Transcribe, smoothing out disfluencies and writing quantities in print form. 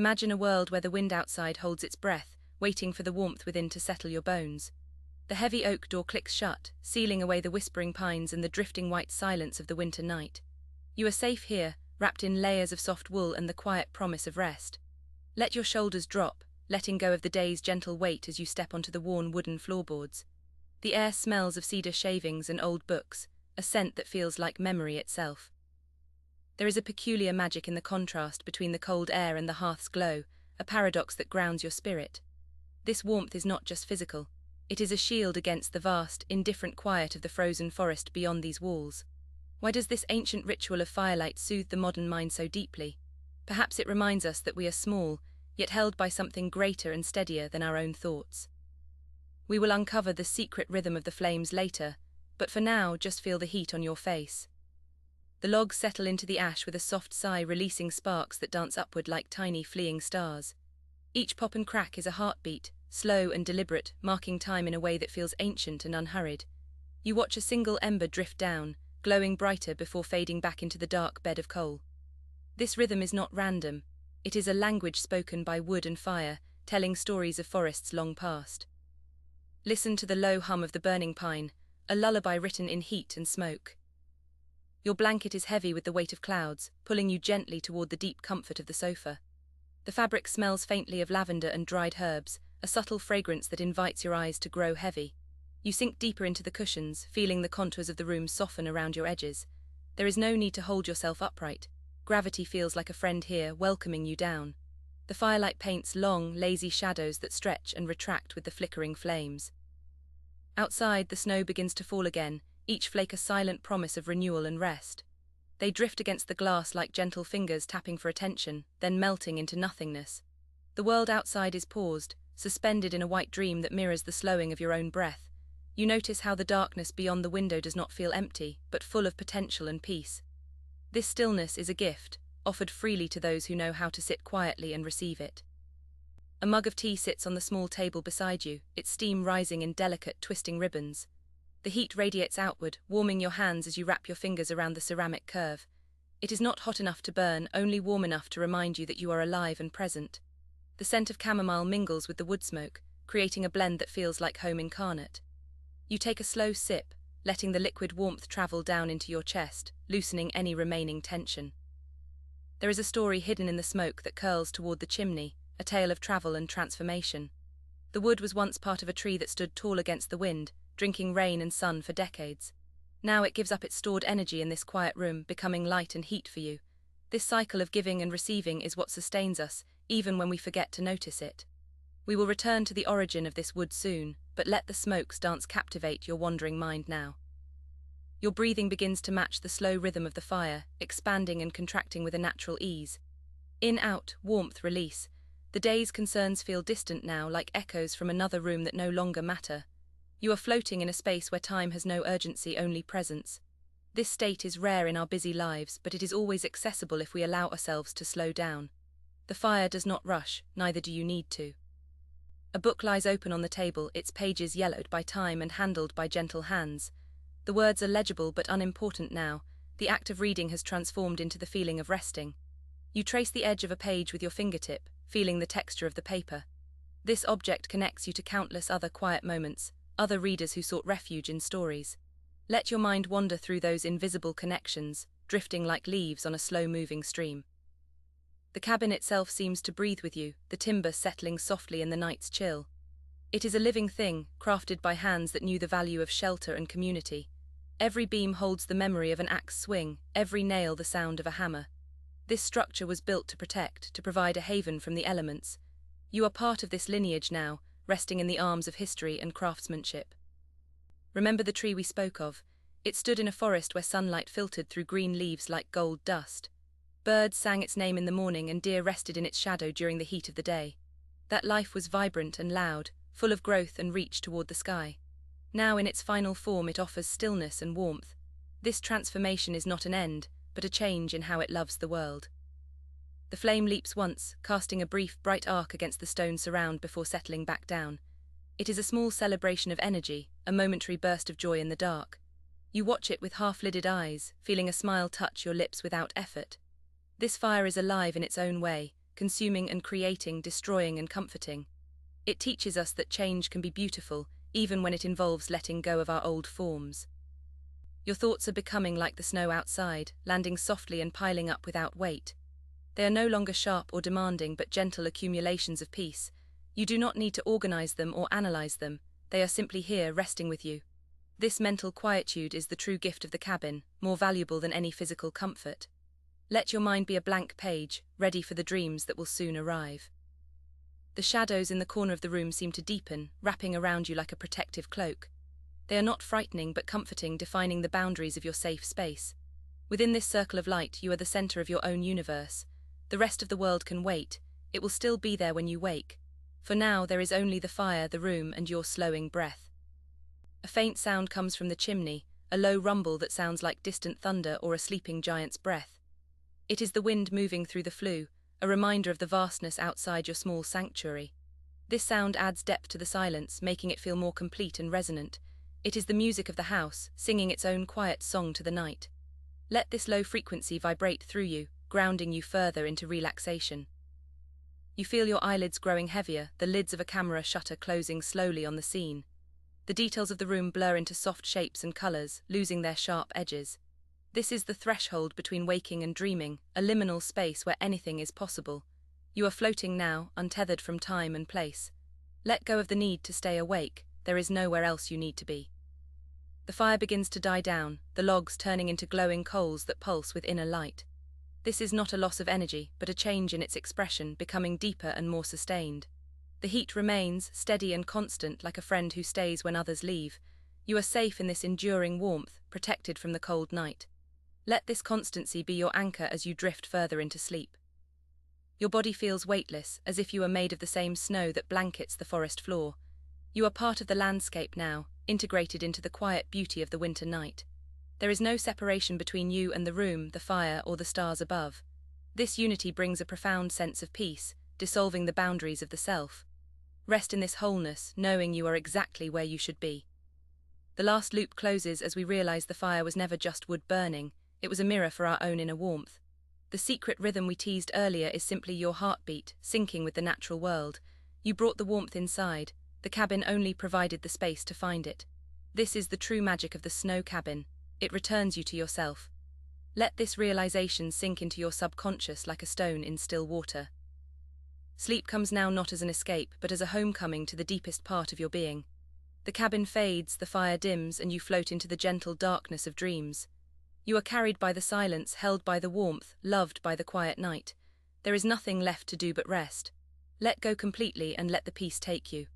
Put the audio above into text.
Imagine a world where the wind outside holds its breath, waiting for the warmth within to settle your bones. The heavy oak door clicks shut, sealing away the whispering pines and the drifting white silence of the winter night. You are safe here, wrapped in layers of soft wool and the quiet promise of rest. Let your shoulders drop, letting go of the day's gentle weight as you step onto the worn wooden floorboards. The air smells of cedar shavings and old books, a scent that feels like memory itself. There is a peculiar magic in the contrast between the cold air and the hearth's glow, a paradox that grounds your spirit. This warmth is not just physical. It is a shield against the vast, indifferent quiet of the frozen forest beyond these walls. Why does this ancient ritual of firelight soothe the modern mind so deeply? Perhaps it reminds us that we are small, yet held by something greater and steadier than our own thoughts. We will uncover the secret rhythm of the flames later, but for now, just feel the heat on your face. The logs settle into the ash with a soft sigh, releasing sparks that dance upward like tiny fleeing stars. Each pop and crack is a heartbeat, slow and deliberate, marking time in a way that feels ancient and unhurried. You watch a single ember drift down, glowing brighter before fading back into the dark bed of coal. This rhythm is not random. It is a language spoken by wood and fire, telling stories of forests long past. Listen to the low hum of the burning pine, a lullaby written in heat and smoke. Your blanket is heavy with the weight of clouds, pulling you gently toward the deep comfort of the sofa. The fabric smells faintly of lavender and dried herbs, a subtle fragrance that invites your eyes to grow heavy. You sink deeper into the cushions, feeling the contours of the room soften around your edges. There is no need to hold yourself upright. Gravity feels like a friend here, welcoming you down. The firelight paints long, lazy shadows that stretch and retract with the flickering flames. Outside, the snow begins to fall again, each flake a silent promise of renewal and rest. They drift against the glass like gentle fingers tapping for attention, then melting into nothingness. The world outside is paused, suspended in a white dream that mirrors the slowing of your own breath. You notice how the darkness beyond the window does not feel empty, but full of potential and peace. This stillness is a gift, offered freely to those who know how to sit quietly and receive it. A mug of tea sits on the small table beside you, its steam rising in delicate, twisting ribbons. The heat radiates outward, warming your hands as you wrap your fingers around the ceramic curve. It is not hot enough to burn, only warm enough to remind you that you are alive and present. The scent of chamomile mingles with the wood smoke, creating a blend that feels like home incarnate. You take a slow sip, letting the liquid warmth travel down into your chest, loosening any remaining tension. There is a story hidden in the smoke that curls toward the chimney, a tale of travel and transformation. The wood was once part of a tree that stood tall against the wind, drinking rain and sun for decades. Now it gives up its stored energy in this quiet room, becoming light and heat for you. This cycle of giving and receiving is what sustains us, even when we forget to notice it. We will return to the origin of this wood soon, but let the smoke's dance captivate your wandering mind now. Your breathing begins to match the slow rhythm of the fire, expanding and contracting with a natural ease. In, out, warmth, release. The day's concerns feel distant now, like echoes from another room that no longer matter. You are floating in a space where time has no urgency, only presence. This state is rare in our busy lives, but it is always accessible if we allow ourselves to slow down. The fire does not rush, neither do you need to. A book lies open on the table, its pages yellowed by time and handled by gentle hands. The words are legible but unimportant now. The act of reading has transformed into the feeling of resting. You trace the edge of a page with your fingertip, feeling the texture of the paper. This object connects you to countless other quiet moments, other readers who sought refuge in stories. Let your mind wander through those invisible connections, drifting like leaves on a slow-moving stream. The cabin itself seems to breathe with you, the timber settling softly in the night's chill. It is a living thing, crafted by hands that knew the value of shelter and community. Every beam holds the memory of an axe swing, every nail the sound of a hammer. This structure was built to protect, to provide a haven from the elements. You are part of this lineage now, resting in the arms of history and craftsmanship. Remember the tree we spoke of? It stood in a forest where sunlight filtered through green leaves like gold dust. Birds sang its name in the morning and deer rested in its shadow during the heat of the day. That life was vibrant and loud, full of growth and reach toward the sky. Now in its final form it offers stillness and warmth. This transformation is not an end, but a change in how it loves the world. The flame leaps once, casting a brief, bright arc against the stone surround before settling back down. It is a small celebration of energy, a momentary burst of joy in the dark. You watch it with half-lidded eyes, feeling a smile touch your lips without effort. This fire is alive in its own way, consuming and creating, destroying and comforting. It teaches us that change can be beautiful, even when it involves letting go of our old forms. Your thoughts are becoming like the snow outside, landing softly and piling up without weight. They are no longer sharp or demanding, but gentle accumulations of peace. You do not need to organize them or analyze them. They are simply here, resting with you. This mental quietude is the true gift of the cabin, more valuable than any physical comfort. Let your mind be a blank page, ready for the dreams that will soon arrive. The shadows in the corner of the room seem to deepen, wrapping around you like a protective cloak. They are not frightening but comforting, defining the boundaries of your safe space. Within this circle of light, you are the center of your own universe. The rest of the world can wait. It will still be there when you wake. For now, there is only the fire, the room, and your slowing breath. A faint sound comes from the chimney, a low rumble that sounds like distant thunder or a sleeping giant's breath. It is the wind moving through the flue, a reminder of the vastness outside your small sanctuary. This sound adds depth to the silence, making it feel more complete and resonant. It is the music of the house, singing its own quiet song to the night. Let this low frequency vibrate through you, grounding you further into relaxation. You feel your eyelids growing heavier, the lids of a camera shutter closing slowly on the scene. The details of the room blur into soft shapes and colors, losing their sharp edges. This is the threshold between waking and dreaming, a liminal space where anything is possible. You are floating now, untethered from time and place. Let go of the need to stay awake. There is nowhere else you need to be. The fire begins to die down, the logs turning into glowing coals that pulse with inner light. This is not a loss of energy, but a change in its expression, becoming deeper and more sustained. The heat remains, steady and constant, like a friend who stays when others leave. You are safe in this enduring warmth, protected from the cold night. Let this constancy be your anchor as you drift further into sleep. Your body feels weightless, as if you are made of the same snow that blankets the forest floor. You are part of the landscape now, integrated into the quiet beauty of the winter night. There is no separation between you and the room, the fire, or the stars above. This unity brings a profound sense of peace, dissolving the boundaries of the self. Rest in this wholeness, knowing you are exactly where you should be. The last loop closes as we realize the fire was never just wood burning, it was a mirror for our own inner warmth. The secret rhythm we teased earlier is simply your heartbeat, syncing with the natural world. You brought the warmth inside. The cabin only provided the space to find it. This is the true magic of the snow cabin. It returns you to yourself. Let this realization sink into your subconscious like a stone in still water. Sleep comes now not as an escape, but as a homecoming to the deepest part of your being. The cabin fades, the fire dims, and you float into the gentle darkness of dreams. You are carried by the silence, held by the warmth, loved by the quiet night. There is nothing left to do but rest. Let go completely and let the peace take you.